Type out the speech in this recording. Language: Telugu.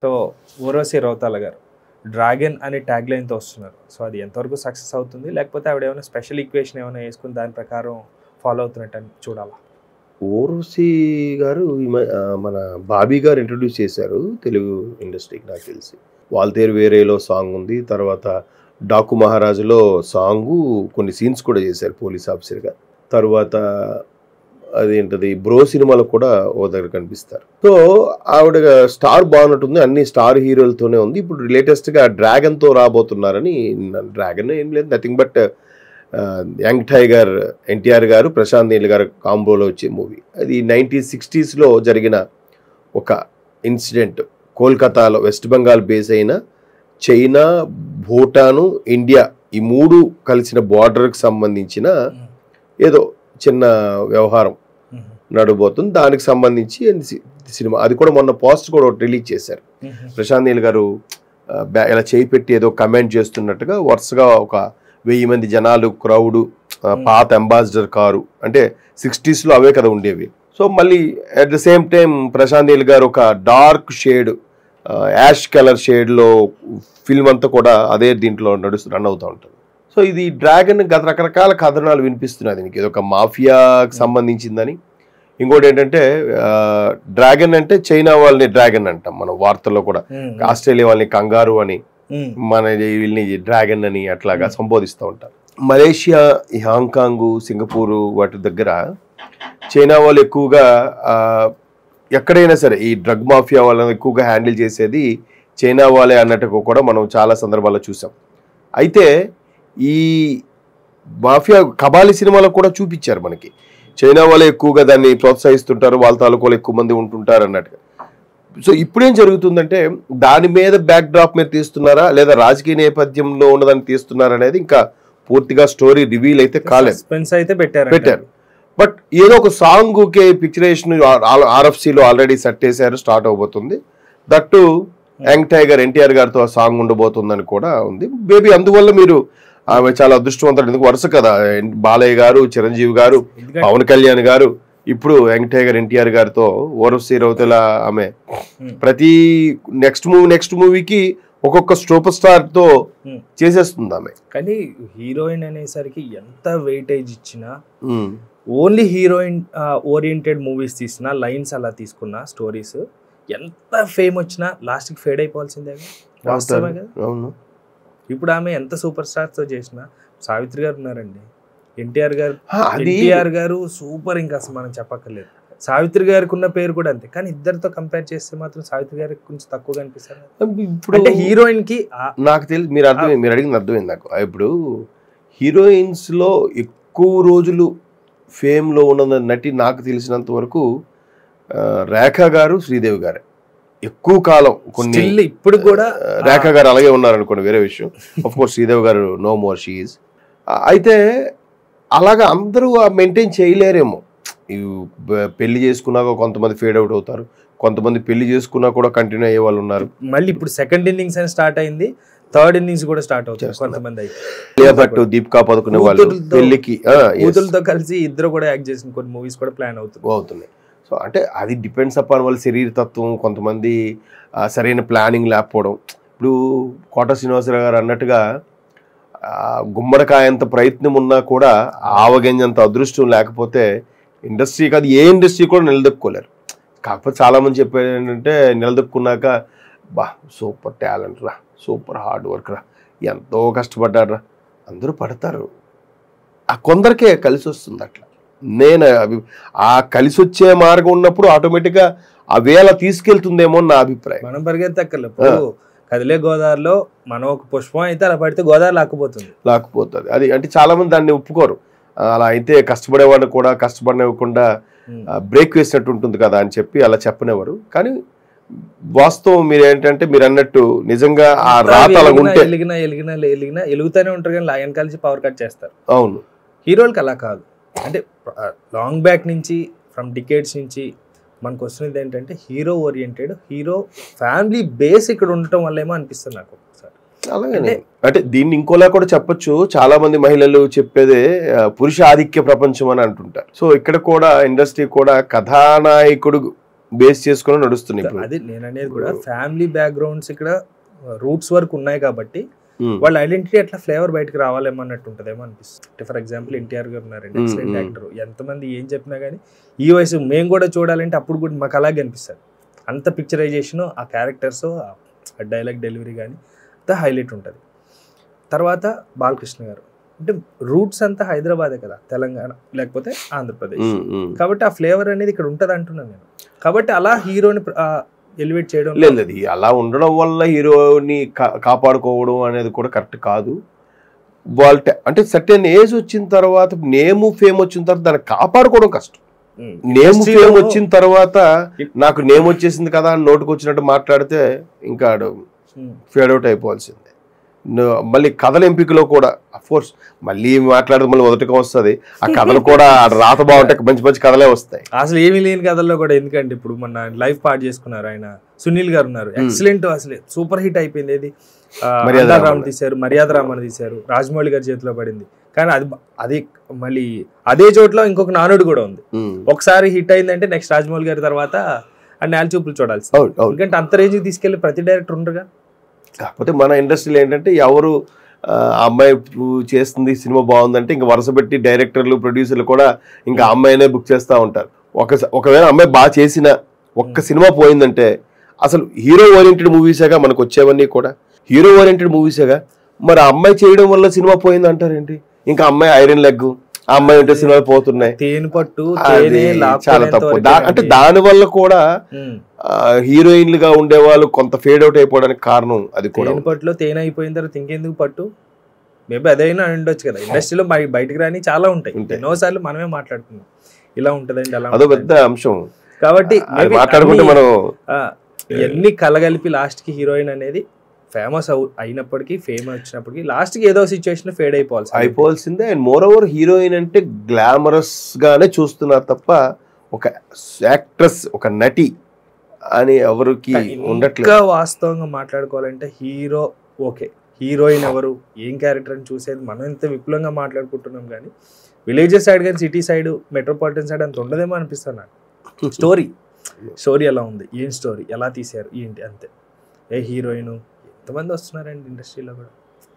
సో ఊర్వశి రౌతాల గారు డ్రాగన్ అనే ట్యాగ్ లైన్తో వస్తున్నారు. సో అది ఎంతవరకు సక్సెస్ అవుతుంది, లేకపోతే ఆవిడ ఏమైనా స్పెషల్ ఈక్వేషన్ ఏమైనా వేసుకుని దాని ప్రకారం ఫాలో అవుతున్నట్టు అని చూడాలా? ఊర్వశి గారు మన బాబీ గారు ఇంట్రడ్యూస్ చేశారు తెలుగు ఇండస్ట్రీకి. నాకు తెలిసి వాల్తేరు వేరేలో సాంగ్ ఉంది, తర్వాత డాకు మహారాజులో సాంగు కొన్ని సీన్స్ కూడా చేశారు పోలీస్ ఆఫీసర్గా. తర్వాత అదేంటది బ్రో సినిమాలో కూడా ఓ దగ్గర కనిపిస్తారు. సో ఆవిడ స్టార్ బాగున్నట్టుంది, అన్ని స్టార్ హీరోలతోనే ఉంది. ఇప్పుడు లేటెస్ట్గా డ్రాగన్తో రాబోతున్నారని. డ్రాగన్ ఏం లేదు, nothing but young tiger NTR గారు ప్రశాంత్ నీల్ గారు కాంబోలో వచ్చే మూవీ. అది 1960s జరిగిన ఒక ఇన్సిడెంట్. కోల్కతాలో వెస్ట్ బెంగాల్ బేస్ అయిన చైనా, భూటాను, ఇండియా ఈ మూడు కలిసిన బార్డర్కి సంబంధించిన ఏదో చిన్న వ్యవహారం నడబోతుంది. దానికి సంబంధించి సినిమా. అది కూడా మొన్న పోస్ట్ కూడా రిలీజ్ చేశారు. ప్రశాంత్ నీల్ గారు ఇలా చేయి పెట్టి ఏదో కమెంట్ చేస్తున్నట్టుగా వరుసగా ఒక 1000 మంది జనాలు, క్రౌడు, పాత అంబాసిడర్ కారు, అంటే 60s అవే కదా ఉండేవి. సో మళ్ళీ at the same time Prashanth Neel గారు ఒక డార్క్ షేడ్, యాష్ కలర్ షేడ్లో ఫిల్మ్ అంతా కూడా అదే దీంట్లో రన్ అవుతూ ఉంటుంది. సో ఇది డ్రాగన్ గత రకరకాల కథనాలు వినిపిస్తున్నాయి. దీనికి ఇది ఒక మాఫియాకి సంబంధించిందని. ఇంకోటి ఏంటంటే డ్రాగన్ అంటే చైనా వాళ్ళని డ్రాగన్ అంటాం మనం వార్తల్లో కూడా. ఆస్ట్రేలియా వాళ్ళని కంగారు అని, మన వీళ్ళని డ్రాగన్ అని అట్లాగా సంబోధిస్తూ ఉంటారు. మలేషియా, హాంకాంగ్, సింగపూరు వాటి దగ్గర చైనా వాళ్ళు ఎక్కువగా ఎక్కడైనా సరే ఈ డ్రగ్ మాఫియా వాళ్ళని ఎక్కువగా హ్యాండిల్ చేసేది చైనా వాళ్ళే అన్నట్టుగా కూడా మనం చాలా సందర్భాల్లో చూసాం. అయితే ఈ మాఫియా కబాలి సినిమాలో కూడా చూపించారు మనకి. చైనా వాళ్ళే ఎక్కువగా దాన్ని ప్రోత్సహిస్తుంటారు, వాళ్ళ తాలూకాలు ఎక్కువ మంది ఉంటుంటారు అన్నట్టుగా. సో ఇప్పుడేం జరుగుతుందంటే దాని మీద బ్యాక్ డ్రాప్ మీద తీస్తున్నారా లేదా రాజకీయ నేపథ్యంలో ఉన్నదాన్ని తీస్తున్నారా అనేది ఇంకా పూర్తిగా స్టోరీ రివీల్ అయితే కాలేదు. పెట్టారు. బట్ ఏదో ఒక సాంగ్కి పిక్చరేషన్ RFCలో ఆల్రెడీ సెట్ చేశారు, స్టార్ట్ అవబోతుంది. దట్టు యంగ్ టైగర్ ఎన్టీఆర్ గారితో ఆ సాంగ్ ఉండబోతుందని కూడా ఉంది. బేబీ అందువల్ల మీరు ఆమె చాలా అదృష్టవంతుడు. ఎందుకు వరుస కదా బాలయ్య గారు, చిరంజీవి గారు, పవన్ కళ్యాణ్ గారు, ఇప్పుడు యంగ్ టైగర్ ఎన్టీఆర్ గారితో ఊర్వశి రౌతల ఆమె ప్రతి నెక్స్ట్ మూవీకి ఒక్కొక్క సూపర్ స్టార్ తో చేసేస్తుంది ఆమె. కానీ హీరోయిన్ అనేసరికి ఎంత వెయిటేజ్ ఇచ్చినా, ఓన్లీ హీరోయిన్ ఓరియంటెడ్ మూవీస్ తీసినా, లైన్స్ అలా తీసుకున్న స్టోరీస్ ఎంత ఫేమ్ వచ్చినా లాస్ట్కి ఫేడ్ అయిపోవాల్సిందే. అవును. ఇప్పుడు ఆమె ఎంత సూపర్ స్టార్స్ తో చేసినా, సావిత్రి గారు ఉన్నారండి, ఎన్టీఆర్ గారు సూపర్, ఇంకా అసలు మనం చెప్పక్కర్లేదు. సావిత్రి గారికి ఉన్న పేరు కూడా అంతే. కానీ ఇద్దరితో కంపేర్ చేస్తే మాత్రం సావిత్రి గారికి కొంచెం తక్కువగా అనిపిస్తారు. ఇప్పుడు హీరోయిన్ కి నాకు తెలిసి మీరు అడిగింది అర్థమైంది నాకు. ఇప్పుడు హీరోయిన్స్ లో ఎక్కువ రోజులు ఫేమ్ లో ఉన్న నటి నాకు తెలిసినంత వరకు రేఖ గారు, శ్రీదేవి గారు ఎక్కువ కాలం. కొన్ని ఇప్పుడు కూడా రేఖ గారు అలాగే ఉన్నారనుకోండి, వేరే విషయం. ఆఫ్ కోర్స్ శ్రీదేవి గారు నో మోర్, షీ ఈజ్. అయితే అలాగా అందరూ మెయింటైన్ చేయలేరేమో. పెళ్లి చేసుకున్నాక కొంతమంది ఫేడ్ అవుట్ అవుతారు, కొంతమంది పెళ్లి చేసుకున్నా కూడా కంటిన్యూ అయ్యే వాళ్ళు ఉన్నారు. మళ్ళీ ఇప్పుడు సెకండ్ ఇన్నింగ్స్ అని స్టార్ట్ అయింది, థర్డ్ ఇన్నింగ్స్ కూడా స్టార్ట్ అవుతారు కొంతమంది. అయితే దీపికా పదుకునే వాళ్ళు పెళ్లికి కూతురుతో కలిసి ఇద్దరు కూడా యాక్ట్ చేసిన కొన్ని మూవీస్ కూడా ప్లాన్ అవుతున్నాయి. సో అంటే అది డిపెండ్స్ అపాన్ వాళ్ళ శరీర తత్వం. కొంతమంది సరైన ప్లానింగ్ లేకపోవడం. ఇప్పుడు కోట శ్రీనివాసరావు గారు అన్నట్టుగా గుమ్మడికాయంత ప్రయత్నం ఉన్నా కూడా ఆవగింజంత అదృష్టం లేకపోతే ఇండస్ట్రీ కాదు ఏ ఇండస్ట్రీ కూడా నిలదొక్కుకోలేరు. కాకపోతే చాలామంది చెప్పేది ఏంటంటే నిలదొక్కున్నాక బా సూపర్ టాలెంట్ రా, సూపర్ హార్డ్ వర్క్ రా, ఎంతో కష్టపడ్డారు రా, అందరూ పడతారు. ఆ కొందరికే కలిసి వస్తుంది. అట్లా నేను ఆ కలిసి వచ్చే మార్గం ఉన్నప్పుడు ఆటోమేటిక్గా ఆ వేళ తీసుకెళ్తుందేమో నా అభిప్రాయం. మనం పరిగెత్తక్కర్లేదు. కదిలే గోదావరిలో మనం ఒక పుష్పం అయితే అలా పడితే గోదావరి లాక్కుపోతుంది. అది అంటే చాలా మంది దాన్ని ఒప్పుకోరు. అలా అయితే కష్టపడేవాడిని కూడా కష్టపడనివ్వకుండా బ్రేక్ వేసినట్టు ఉంటుంది కదా అని చెప్పి అలా చెప్పనేవారు. కానీ వాస్తవం మీరు ఏంటంటే మీరు అన్నట్టు నిజంగా ఆ రాత అలా ఉంటే ఎలుగుతూనే ఉంటారు, కానీ లయన్ కలిసి పవర్ కట్ చేస్తారు. అవును. హీరోలకి అలా కాదు. అంటే లాంగ్ బ్యాక్ నుంచి, ఫ్రమ్ డికేడ్స్ నుంచి మనకు వస్తున్నది ఏంటంటే hero oriented, hero family base ఇక్కడ ఉండటం వల్ల ఏమో అనిపిస్తుంది నాకు ఒకసారి. అలాగే అంటే దీన్ని ఇంకోలా కూడా చెప్పొచ్చు. చాలా మంది మహిళలు చెప్పేదే పురుష ఆధిక్య ప్రపంచం అని అంటుంటారు. సో ఇక్కడ కూడా ఇండస్ట్రీ కూడా కథానాయకుడు బేస్ చేసుకుని నడుస్తున్నాయి ఇప్పుడు. అది నేను అనేది కూడా ఫ్యామిలీ బ్యాక్గ్రౌండ్స్ ఇక్కడ రూట్స్ వరకు ఉన్నాయి కాబట్టి వాళ్ళ ఐడెంటిటీ అట్లా ఫ్లేవర్ బయటకు రావాలేమన్నట్టు ఉంటుందేమో అనిపిస్తుంది. ఫర్ ఎగ్జాంపుల్ ఎన్టీఆర్ గారు ఉన్నారండి, ఎక్సలెంట్ యాక్టర్. ఎంతమంది ఏం చెప్పినా కానీ ఈ వయసు మేము కూడా చూడాలంటే అప్పుడు కూడా మాకు అలాగే అనిపిస్తుంది. అంత పిక్చరైజేషన్, ఆ క్యారెక్టర్స్, ఆ డైలాగ్ డెలివరీ కానీ అంత హైలైట్ ఉంటుంది. తర్వాత బాలకృష్ణ గారు అంటే రూట్స్ అంతా హైదరాబాదే కదా, తెలంగాణ లేకపోతే ఆంధ్రప్రదేశ్. కాబట్టి ఆ ఫ్లేవర్ అనేది ఇక్కడ ఉంటుంది అంటున్నాను నేను. కాబట్టి అలా హీరోని ఎలివేట్ చేయడం లేదు, అది అలా ఉండడం వల్ల హీరోని కాపాడుకోవడం అనేది కూడా కరెక్ట్ కాదు. వాళ్ళ అంటే సర్టెన్ ఏజ్ వచ్చిన తర్వాత, నేము ఫేమ్ వచ్చిన తర్వాత దాన్ని కాపాడుకోవడం కష్టం. నేమ్ ఫేమ్ వచ్చిన తర్వాత నాకు నేమ్ వచ్చేసింది కదా అని నోటుకు వచ్చినట్టు మాట్లాడితే ఇంకా ఫేడ్ అవుట్ అయిపోవాల్సిందే. మళ్ళీ కథల ఎంపికలో కూడా అఫ్కోర్స్ మళ్ళీ మాట్లాడదు, మళ్ళీ మొదటిగా వస్తుంది. ఆ కథలు కూడా రాత బాగుంటే మంచి మంచి కథలే వస్తాయి. అసలు ఏమీ లేని కథల్లో కూడా ఎందుకంటే ఇప్పుడు మన లైఫ్ పార్ట్ చేసుకున్నారు ఆయన, సునీల్ గారు ఉన్నారు, ఎక్సలెంట్, అసలు సూపర్ హిట్ అయిపోయింది. ఏది రామ్ తీశారు, మర్యాద రామని తీశారు, రాజమౌళి గారి చేతిలో పడింది. కానీ అది మళ్ళీ అదే చోట్ల ఇంకొక నానుడు కూడా ఉంది. ఒకసారి హిట్ అయిందంటే నెక్స్ట్ రాజమౌళి గారి తర్వాత ఆ నేల చూపులు చూడాల్సి. ఎందుకంటే అంత రేంజ్కి తీసుకెళ్లి ప్రతి డైరెక్టర్ ఉండరుగా. కాకపోతే మన ఇండస్ట్రీలో ఏంటంటే ఎవరు అమ్మాయి చేస్తుంది సినిమా బాగుందంటే ఇంకా వరుస పెట్టి డైరెక్టర్లు ప్రొడ్యూసర్లు కూడా ఇంకా అమ్మాయినే బుక్ చేస్తూ ఉంటారు. ఒకవేళ అమ్మాయి బాగా చేసిన ఒక్క సినిమా పోయిందంటే, అసలు హీరో ఓరియంటెడ్ మూవీసేగా మనకు వచ్చేవన్నీ కూడా హీరో ఓరియంటెడ్ మూవీసేగా, మరి ఆ అమ్మాయి చేయడం వల్ల సినిమా పోయింది అంటారేంటి? ఇంకా అమ్మాయి ఐరన్ లెగ్, ఆ అమ్మాయి ఉంటే సినిమాలు పోతున్నాయి, చాలా తప్పు. అంటే దాని వల్ల కూడా హీరోయిన్లుగా ఉండే వాళ్ళు కొంత ఫేడ్ అవుట్ అయిపోవడానికి కారణం అది కూడా. పట్టులో తేనె అయిపోయిన తర్వాత ఇంకెందుకు పట్టు, మేబీ అదైనా ఉండొచ్చు కదా. ఇండస్ట్రీలో బయటకు రాని చాలా ఉంటాయి, ఎన్నోసార్లు మనమే మాట్లాడుకున్నాం ఇలా ఉంటదండి అలా, అదో పెద్ద అంశం. కాబట్టి మాట్లాడుకుంటే మనం ఎన్ని కలగలిపి లాస్ట్ కి హీరోయిన్ అనేది ఫేమస్ అయినప్పటికీ, ఫేమ్ వచ్చినప్పటికీ లాస్ట్ కి ఏదో సిచ్యువేషన్ ఫేడ్ అయిపోవాల్సిందే. అండ్ మోర్ ఓవర్ హీరోయిన్ అంటే గ్లామరస్ గానే చూస్తున్నారు తప్ప ఒక యాక్ట్రెస్, ఒక నటి అని ఎవరికి ఉండట్లేదు. వాస్తవంగా మాట్లాడుకోవాలంటే హీరో ఓకే, హీరోయిన్ ఎవరు, ఏం క్యారెక్టర్ అని చూసేది మనం ఎంత విపులంగా మాట్లాడుకుంటున్నాం. కానీ విలేజెస్ సైడ్ కానీ సిటీ సైడ్, మెట్రోపాలిటన్ సైడ్ అంత ఉండదేమో అనిపిస్తుంది నాకు. స్టోరీ ఎలా ఉంది, ఏం స్టోరీ ఎలా తీశారు ఏంటి, అంతే. ఏ హీరోయిన్ ఎంతమంది వస్తున్నారండి ఇండస్ట్రీలో కూడా.